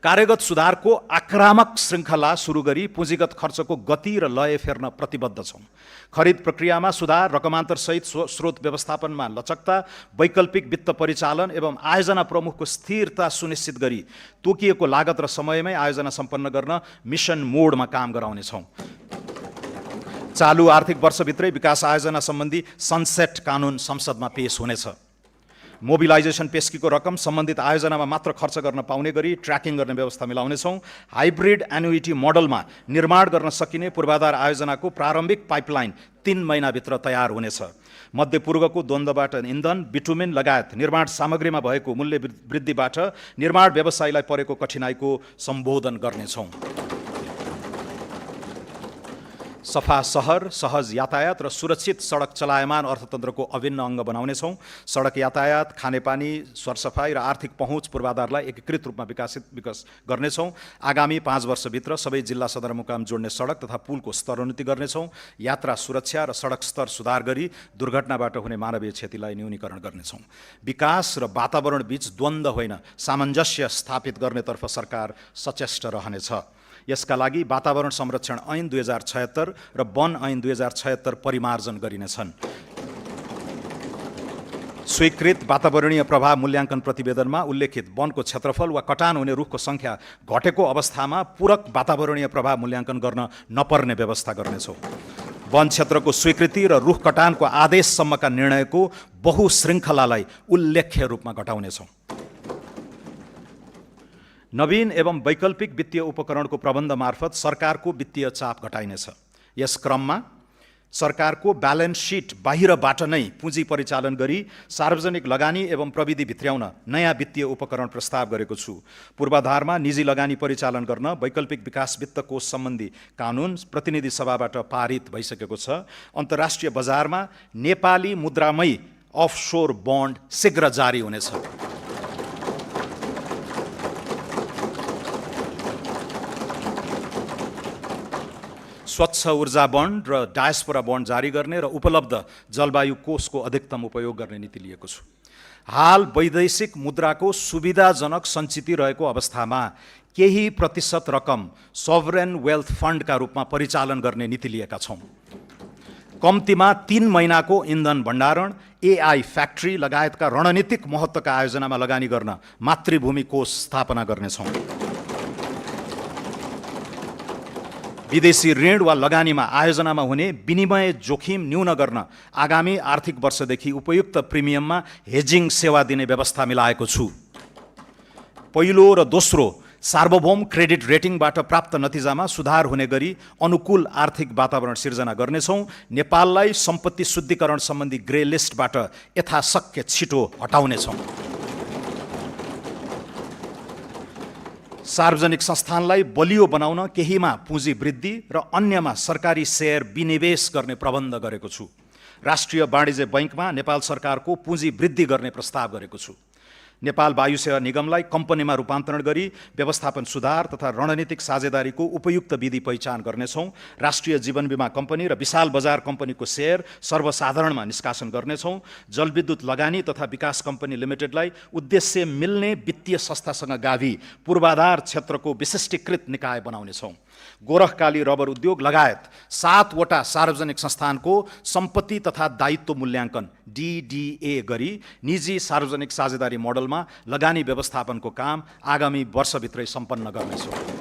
कार्यगत सुधारको आक्रामक श्रृङ्खला सुरु गरी पुँजीगत खर्चको गति र लय फेर्न प्रतिबद्ध छौँ। खरिद प्रक्रियामा सुधार, रकमान्तरसहित स्रोत व्यवस्थापनमा लचकता, वैकल्पिक वित्त परिचालन एवं आयोजना प्रमुखको स्थिरता सुनिश्चित गरी तोकिएको लागत र समयमै आयोजना सम्पन्न गर्न मिसन मोडमा काम गराउनेछौँ। चालु आर्थिक वर्षभित्रै विकास आयोजना सम्बन्धी सनसेट कानुन संसदमा पेश हुनेछ। मोबिलाइजेसन पेस्कीको रकम सम्बन्धित आयोजनामा मात्र खर्च गर्न पाउने गरी ट्र्याकिङ गर्ने व्यवस्था मिलाउनेछौँ। हाइब्रिड एन्युइटी मोडलमा निर्माण गर्न सकिने पूर्वाधार आयोजनाको प्रारम्भिक पाइपलाइन 3 महिनाभित्र तयार हुनेछ। मध्यपूर्वको द्वन्द्वबाट इन्धन, बिटुमेन लगायत निर्माण सामग्रीमा भएको मूल्य वृद्धिबाट निर्माण व्यवसायीलाई परेको कठिनाइको सम्बोधन गर्नेछौँ। सफा सहर, सहज यातायात र सुरक्षित सडक चलायमान अर्थतन्त्रको अभिन्न अङ्ग बनाउनेछौँ। सडक यातायात, खानेपानी, सरसफाई र आर्थिक पहुँच पूर्वाधारलाई एकीकृत रूपमा विकास गर्नेछौँ। आगामी 5 वर्षभित्र सबै जिल्ला सदरमुकाम जोड्ने सडक तथा पुलको स्तरोन्नति गर्नेछौँ। यात्रा सुरक्षा र सडक स्तर सुधार गरी दुर्घटनाबाट हुने मानवीय क्षतिलाई न्यूनीकरण गर्नेछौँ। विकास र वातावरण बीच द्वन्द्व होइन, सामञ्जस्य स्थापित गर्नेतर्फ सरकार सचेष्ट रहनेछ। यसका लागि वातावरण संरक्षण ऐन 2076 र वन ऐन 2076 परिमार्जन गरिनेछन्। स्वीकृत वातावरणीय प्रभाव मूल्याङ्कन प्रतिवेदनमा उल्लेखित वनको क्षेत्रफल वा कटान हुने रुखको सङ्ख्या घटेको अवस्थामा पूरक वातावरणीय प्रभाव मूल्याङ्कन गर्न नपर्ने व्यवस्था गर्नेछौँ। वन क्षेत्रको स्वीकृति र रुख कटानको आदेशसम्मका निर्णयको बहुशृङ्खलालाई उल्लेख्य रूपमा घटाउनेछौँ। नवीन एवं वैकल्पिक वित्तीय उपकरणको प्रबन्ध मार्फत सरकारको वित्तीय चाप घटाइनेछ। यस क्रममा सरकारको ब्यालेन्स सिट बाहिरबाट नै पुँजी परिचालन गरी सार्वजनिक लगानी एवं प्रविधि भित्र्याउन नयाँ वित्तीय उपकरण प्रस्ताव गरेको छु। पूर्वाधारमा निजी लगानी परिचालन गर्न वैकल्पिक विकास वित्त कोष सम्बन्धी कानुन प्रतिनिधि सभाबाट पारित भइसकेको छ। अन्तर्राष्ट्रिय बजारमा नेपाली मुद्रामै अफसोर बन्ड शीघ्र जारी हुनेछ। स्वच्छ ऊर्जा बन्ड र डायस्पोरा बन्ड जारी गर्ने र उपलब्ध जलवायु कोषको अधिकतम उपयोग गर्ने नीति लिएको छु। हाल वैदेशिक मुद्राको सुविधाजनक सञ्चिति रहेको अवस्थामा केही प्रतिशत रकम सोभरेन वेल्थ फन्डका रूपमा परिचालन गर्ने नीति लिएका छौँ। कम्तीमा 3 महिनाको इन्धन भण्डारण, एआई फ्याक्ट्री लगायतका रणनीतिक महत्त्वका आयोजनामा लगानी गर्न मातृभूमि कोष स्थापना गर्नेछौँ। विदेशी ऋण वा लगानीमा आयोजनामा हुने विनिमय जोखिम न्यून गर्न आगामी आर्थिक वर्षदेखि उपयुक्त प्रिमियममा हेजिङ सेवा दिने व्यवस्था मिलाएको छु। पहिलो र दोस्रो सार्वभौम क्रेडिट रेटिङबाट प्राप्त नतिजामा सुधार हुने गरी अनुकूल आर्थिक वातावरण सिर्जना गर्नेछौँ। नेपाललाई सम्पत्ति शुद्धिकरण सम्बन्धी ग्रे लिस्टबाट यथाशक्य छिटो हटाउनेछौँ। सार्वजनिक संस्थानलाई बलियो बनाउन केहीमा पुँजी वृद्धि र अन्यमा सरकारी सेयर विनिवेश गर्ने प्रबन्ध गरेको छु। राष्ट्रिय वाणिज्य बैङ्कमा नेपाल सरकारको पुँजी वृद्धि गर्ने प्रस्ताव गरेको छु। नेपाल वायु सेवा निगमलाई कम्पनीमा रूपान्तरण गरी व्यवस्थापन सुधार तथा रणनीतिक साझेदारीको उपयुक्त विधि पहिचान गर्नेछौँ। राष्ट्रिय जीवन बीमा कम्पनी र विशाल बजार कम्पनीको सेयर सर्वसाधारणमा निष्कासन गर्नेछौँ। जलविद्युत लगानी तथा विकास कम्पनी लिमिटेडलाई उद्देश्य मिल्ने वित्तीय संस्थासँग गाभी पूर्वाधार क्षेत्रको विशिष्टीकृत निकाय बनाउनेछौँ। गोरखकाली रबर उद्योग लगायत 7 वटा सार्वजनिक संस्थानको सम्पत्ति तथा दायित्व मूल्याङ्कन DDA गरी निजी सार्वजनिक साझेदारी मोडलमा लगानी व्यवस्थापनको काम आगामी वर्षभित्रै सम्पन्न गर्नेछौँ।